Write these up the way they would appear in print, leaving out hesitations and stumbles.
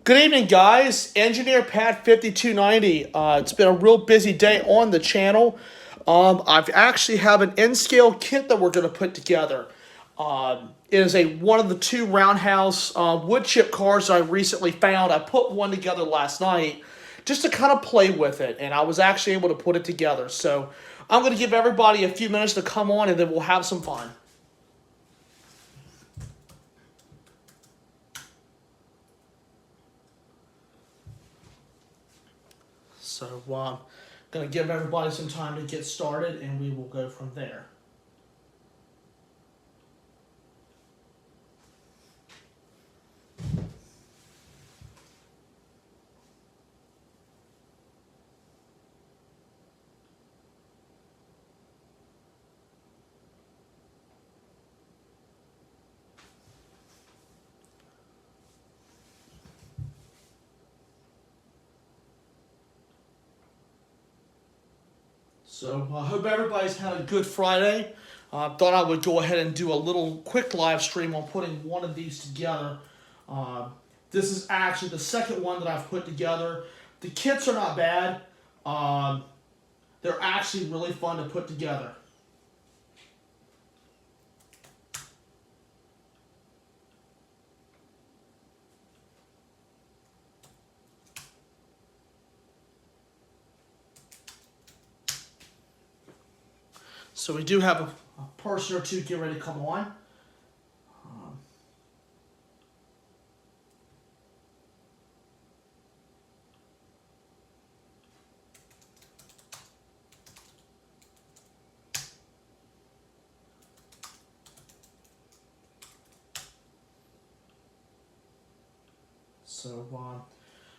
Good evening, guys. Engineer Pat 5290. It's been a real busy day on the channel. I've actually have an N-scale kit that we're going to put together. It is one of the two roundhouse wood chip cars I recently found. I put one together last night just to kind of play with it, and I was actually able to put it together. So I'm going to give everybody a few minutes to come on, and then we'll have some fun. So I'm going to give everybody some time to get started, and we will go from there. So I hope everybody's had a good Friday. I thought I would go ahead and do a little quick live stream on putting one of these together. This is actually the second one that I've put together. The kits are not bad. They're actually really fun to put together. So we do have a person or two get ready to come on.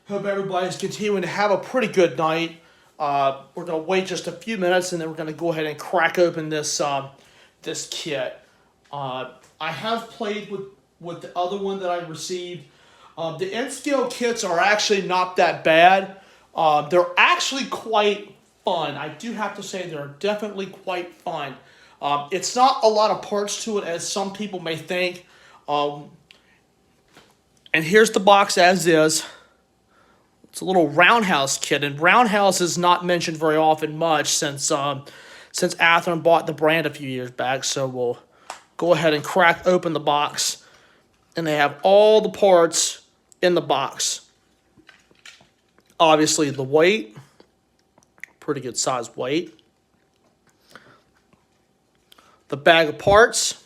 Hope everybody's continuing to have a pretty good night. We're going to wait just a few minutes, and then we're going to go ahead and crack open this this kit. I have played with the other one that I received. The N-scale kits are actually not that bad. They're actually quite fun. I do have to say they're definitely quite fun. It's not a lot of parts to it, as some people may think. And here's the box as is. It's a little roundhouse kit, and roundhouse is not mentioned very often much since Athearn bought the brand a few years back. So we'll go ahead and crack open the box, and they have all the parts in the box. Obviously, the weight, pretty good size weight. The bag of parts.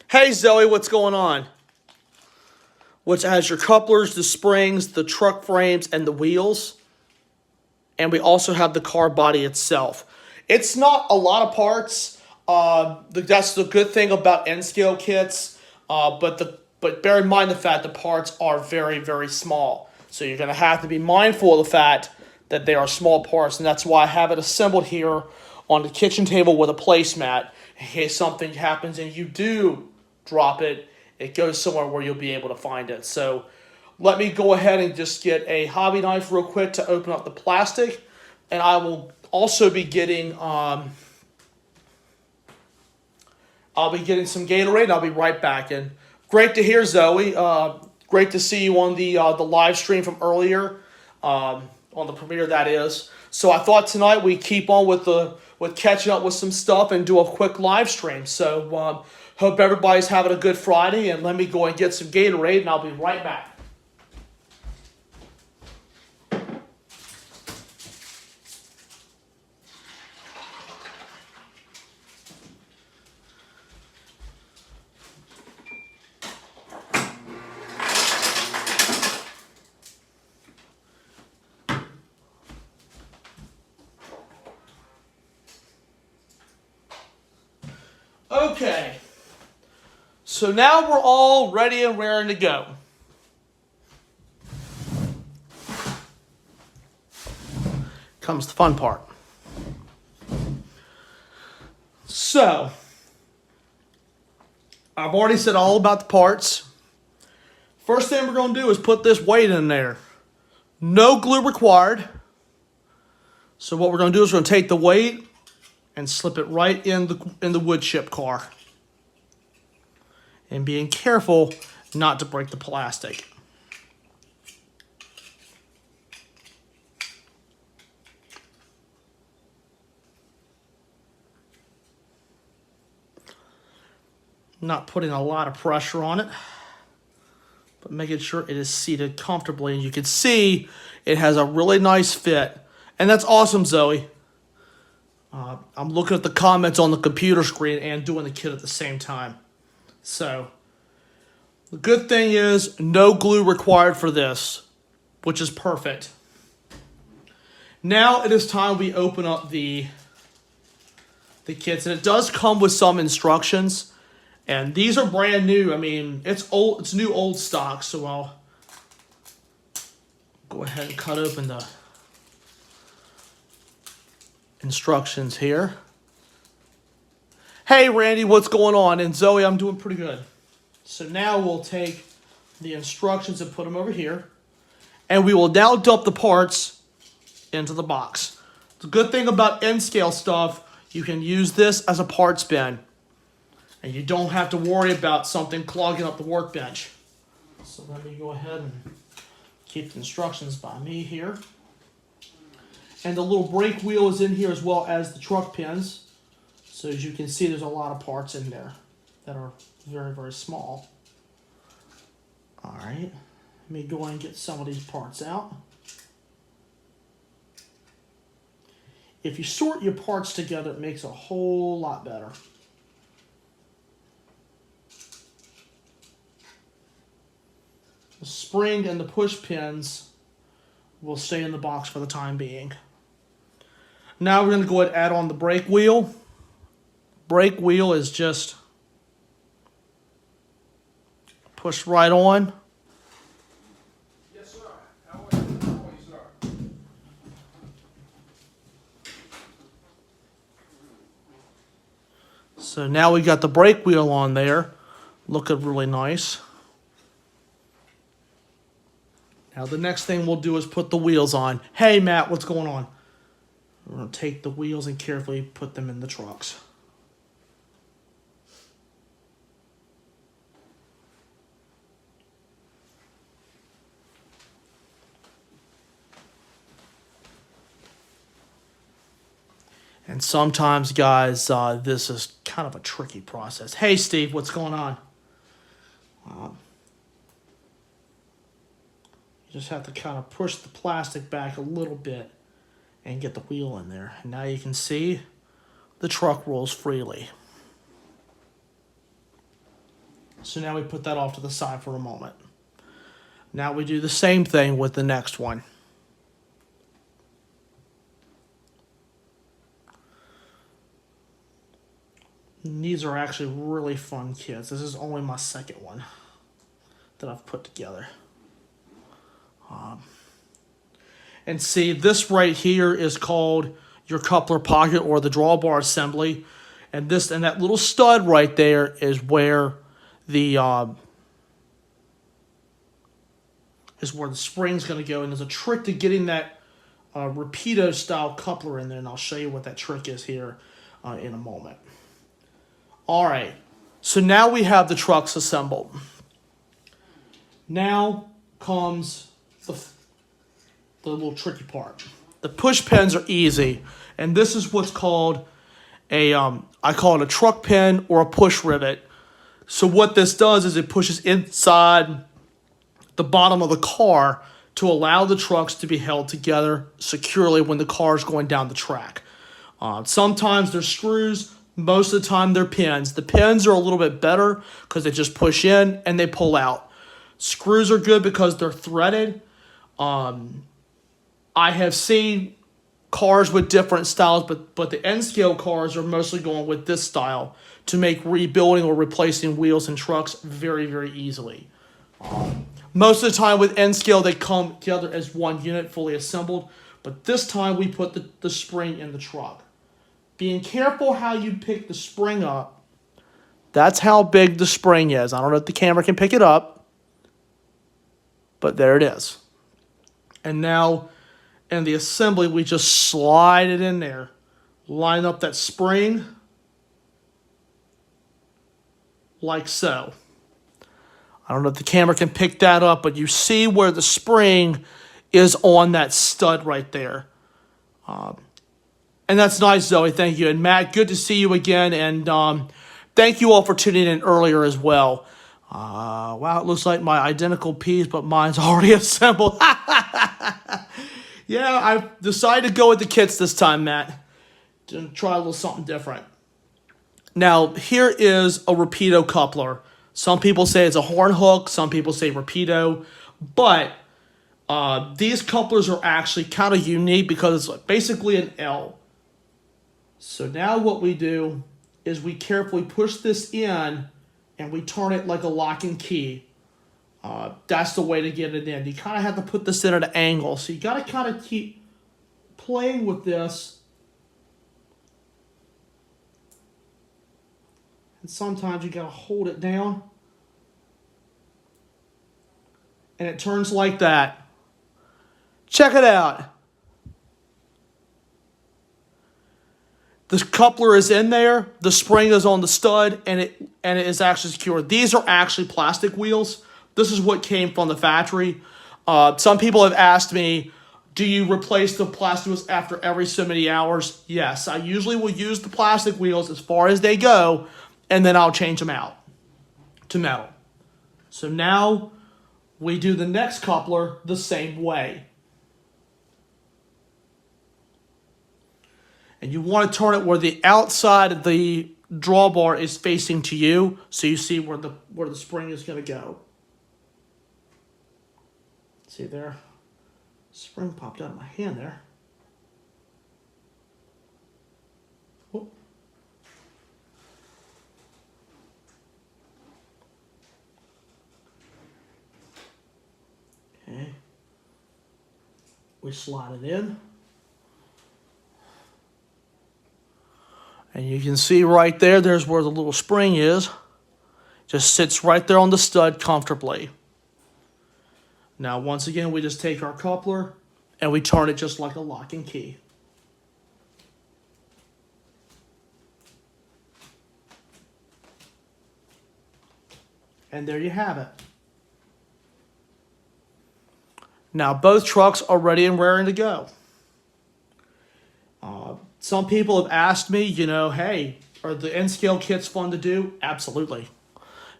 Hey Zoe, what's going on? Which has your couplers, the springs, the truck frames, and the wheels. And we also have the car body itself. It's not a lot of parts. That's the good thing about N-scale kits. But bear in mind the fact the parts are very, very small. So you're going to have to be mindful of the fact that they are small parts. And that's why I have it assembled here on the kitchen table with a placemat. In case something happens and you do drop it, it goes somewhere where you'll be able to find it. So let me go ahead and just get a hobby knife real quick to open up the plastic. And I will also be getting, I'll be getting some Gatorade. I'll be right back. And great to hear, Zoe. Great to see you on the live stream from earlier, on the premiere, that is. So I thought tonight we'd keep on with catching up with some stuff and do a quick live stream. So hope everybody's having a good Friday, and let me go and get some Gatorade, and I'll be right back. Okay. So now we're all ready and raring to go. Comes the fun part. So, I've already said all about the parts. First thing we're going to do is put this weight in there. No glue required. So what we're going to do is we're going to take the weight and slip it right in the wood chip car. And being careful not to break the plastic. Not putting a lot of pressure on it, but making sure it is seated comfortably. And you can see it has a really nice fit. And that's awesome, Zoe. I'm looking at the comments on the computer screen and doing the kit at the same time. So, the good thing is no glue required for this, which is perfect. Now it is time we open up the kits. And it does come with some instructions. And these are brand new. I mean, it's old. It's new old stock. So I'll go ahead and cut open the instructions here. Hey, Randy, what's going on? And Zoe, I'm doing pretty good. So now we'll take the instructions and put them over here. And we will now dump the parts into the box. The good thing about N-scale stuff, you can use this as a parts bin. And you don't have to worry about something clogging up the workbench. So let me go ahead and keep the instructions by me here. And the little brake wheel is in here as well as the truck pins. So as you can see, there's a lot of parts in there that are very, very small. All right, let me go and get some of these parts out. If you sort your parts together, it makes a whole lot better. The spring and the push pins will stay in the box for the time being. Now we're going to go ahead and add on the brake wheel. Brake wheel is just pushed right on. Yes, sir. How are you, sir? So now we got the brake wheel on there, looking really nice. Now the next thing we'll do is put the wheels on. Hey Matt, what's going on? We're going to take the wheels and carefully put them in the trucks. And sometimes, guys, this is kind of a tricky process. Hey Steve, what's going on? You just have to kind of push the plastic back a little bit and get the wheel in there. And now you can see the truck rolls freely. So now we put that off to the side for a moment. Now we do the same thing with the next one. And these are actually really fun kits. This is only my second one that I've put together. And see, this right here is called your coupler pocket or the drawbar assembly. And this and that little stud right there is where the spring's going to go. And there's a trick to getting that Rapido style coupler in there, and I'll show you what that trick is here in a moment. All right, so now we have the trucks assembled. Now comes the little tricky part. The push pins are easy, and this is what's called a, I call it a truck pin or a push rivet. So what this does is it pushes inside the bottom of the car to allow the trucks to be held together securely when the car is going down the track. Sometimes they're screws, most of the time they're pins. The pins are a little bit better because they just push in and they pull out. Screws are good because they're threaded. I have seen cars with different styles, but the N-scale cars are mostly going with this style to make rebuilding or replacing wheels and trucks very, very easily. Most of the time with N-scale, they come together as one unit, fully assembled. But this time, we put the spring in the truck. Being careful how you pick the spring up. That's how big the spring is. I don't know if the camera can pick it up, but there it is. And now, in the assembly, we just slide it in there. Line up that spring like so. I don't know if the camera can pick that up, but you see where the spring is on that stud right there. And that's nice, Zoe. Thank you. And Matt, good to see you again. And Thank you all for tuning in earlier as well. Wow, it looks like my identical piece, but mine's already assembled. Yeah, I decided to go with the kits this time, Matt. To try a little something different. Now, here is a Rapido coupler. Some people say it's a horn hook. Some people say Rapido. But these couplers are actually kind of unique because it's basically an L. So now what we do is we carefully push this in and we turn it like a lock and key. That's the way to get it in. You kind of have to put this in at an angle. So you got to kind of keep playing with this. And sometimes you got to hold it down. And it turns like that. Check it out. The coupler is in there. The spring is on the stud, and it is actually secure. These are actually plastic wheels. This is what came from the factory. Some people have asked me, do you replace the plastic wheels after every so many hours? Yes, I usually will use the plastic wheels as far as they go, and then I'll change them out to metal. So now we do the next coupler the same way. And you want to turn it where the outside of the drawbar is facing to you, so you see where the spring is going to go. See there? Spring popped out of my hand there. Whoop. Okay. We slide it in. And you can see right there, there's where the little spring is. Just sits right there on the stud comfortably. Now, once again, we just take our coupler and we turn it just like a lock and key. And there you have it. Now, both trucks are ready and raring to go. Some people have asked me, hey, are the N-scale kits fun to do? Absolutely.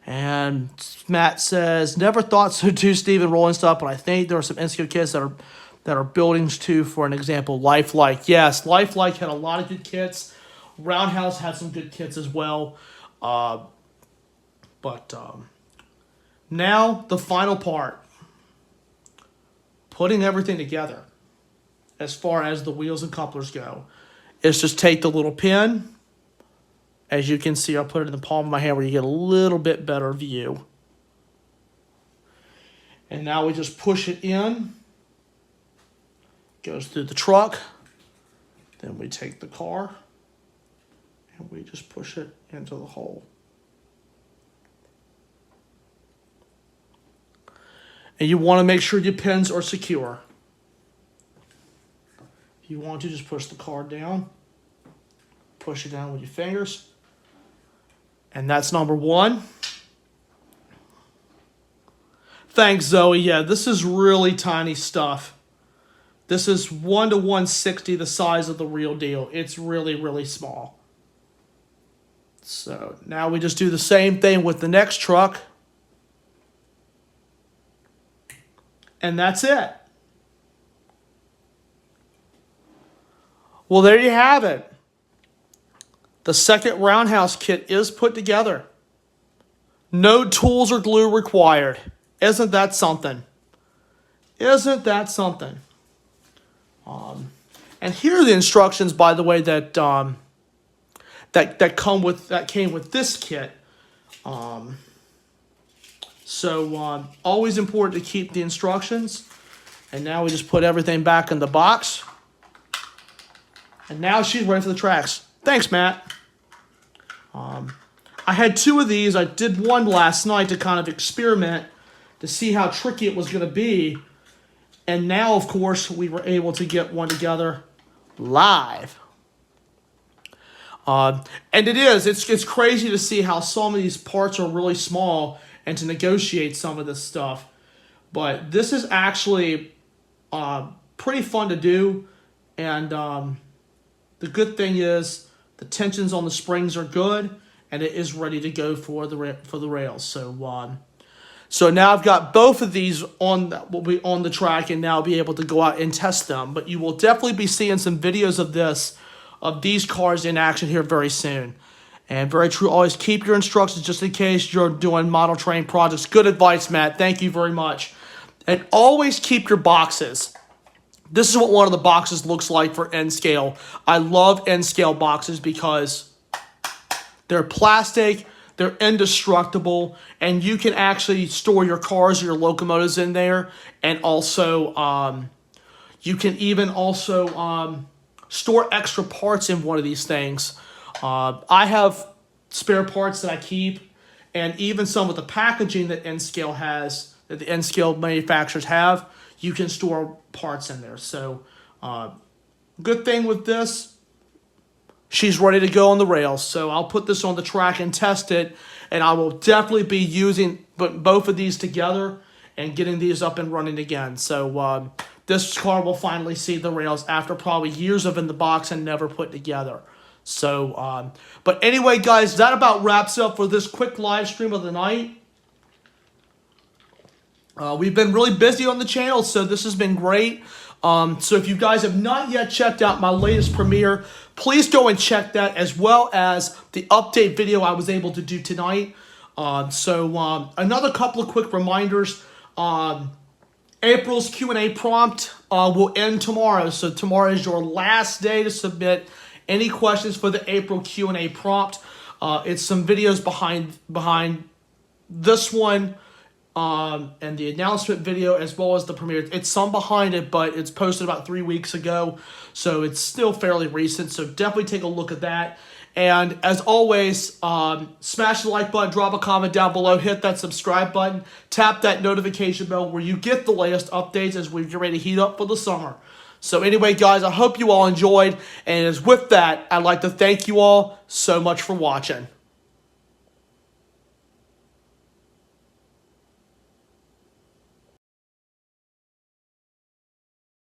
And Matt says, never thought so too, Stephen, rolling stuff, but I think there are some N-scale kits that are buildings too, for an example, Lifelike. Yes, Lifelike had a lot of good kits. Roundhouse had some good kits as well. But now the final part. Putting everything together as far as the wheels and couplers go. Is just take the little pin. As you can see, I'll put it in the palm of my hand where you get a little bit better view. And now we just push it in. Goes through the truck. Then we take the car. And we just push it into the hole. And you want to make sure your pins are secure. If you want to, just push the card down. Push it down with your fingers. And that's number one. Thanks, Zoe. Yeah, this is really tiny stuff. This is 1 to 160, the size of the real deal. It's really, really small. So now we just do the same thing with the next truck. And that's it. Well, there you have it. The second roundhouse kit is put together. No tools or glue required. Isn't that something? Isn't that something? And here are the instructions, by the way, that came with this kit. So always important to keep the instructions. And now we just put everything back in the box. And now she's ready for the tracks. Thanks, Matt. I had 2 of these. I did one last night to kind of experiment to see how tricky it was going to be. And now, of course, we were able to get one together live. And it's crazy to see how some of these parts are really small and to negotiate some of this stuff. But this is actually pretty fun to do. And the good thing is the tensions on the springs are good. and it is ready to go for the rails. So now I've got both of these will be on the track, and now I'll be able to go out and test them. But you will definitely be seeing some videos of these cars in action here very soon. And very true, always keep your instructions just in case you're doing model train projects. Good advice, Matt. Thank you very much. And always keep your boxes. This is what one of the boxes looks like for N-Scale. I love N-Scale boxes because they're plastic, they're indestructible, and you can actually store your cars or your locomotives in there. And also, you can even also store extra parts in one of these things. I have spare parts that I keep, and even some of the packaging that N-Scale has, that the N-Scale manufacturers have, you can store parts in there. So, good thing with this, she's ready to go on the rails. So I'll put this on the track and test it, and I will definitely be using both of these together and getting these up and running again. So this car will finally see the rails after probably years of in the box and never put together. So, but anyway, guys, that about wraps up for this quick live stream of the night. We've been really busy on the channel, so this has been great. So if you guys have not yet checked out my latest premiere, please go and check that, as well as the update video I was able to do tonight. Another couple of quick reminders. April's Q&A prompt will end tomorrow. So tomorrow is your last day to submit any questions for the April Q&A prompt. It's some videos behind this one, and the announcement video, as well as the premiere. It's some behind it, but it's posted about 3 weeks ago, so it's still fairly recent. So definitely take a look at that. And as always, smash the like button, drop a comment down below, hit that subscribe button, tap that notification bell where you get the latest updates as we get ready to heat up for the summer. So anyway, guys, I hope you all enjoyed, and as with that, I'd like to thank you all so much for watching.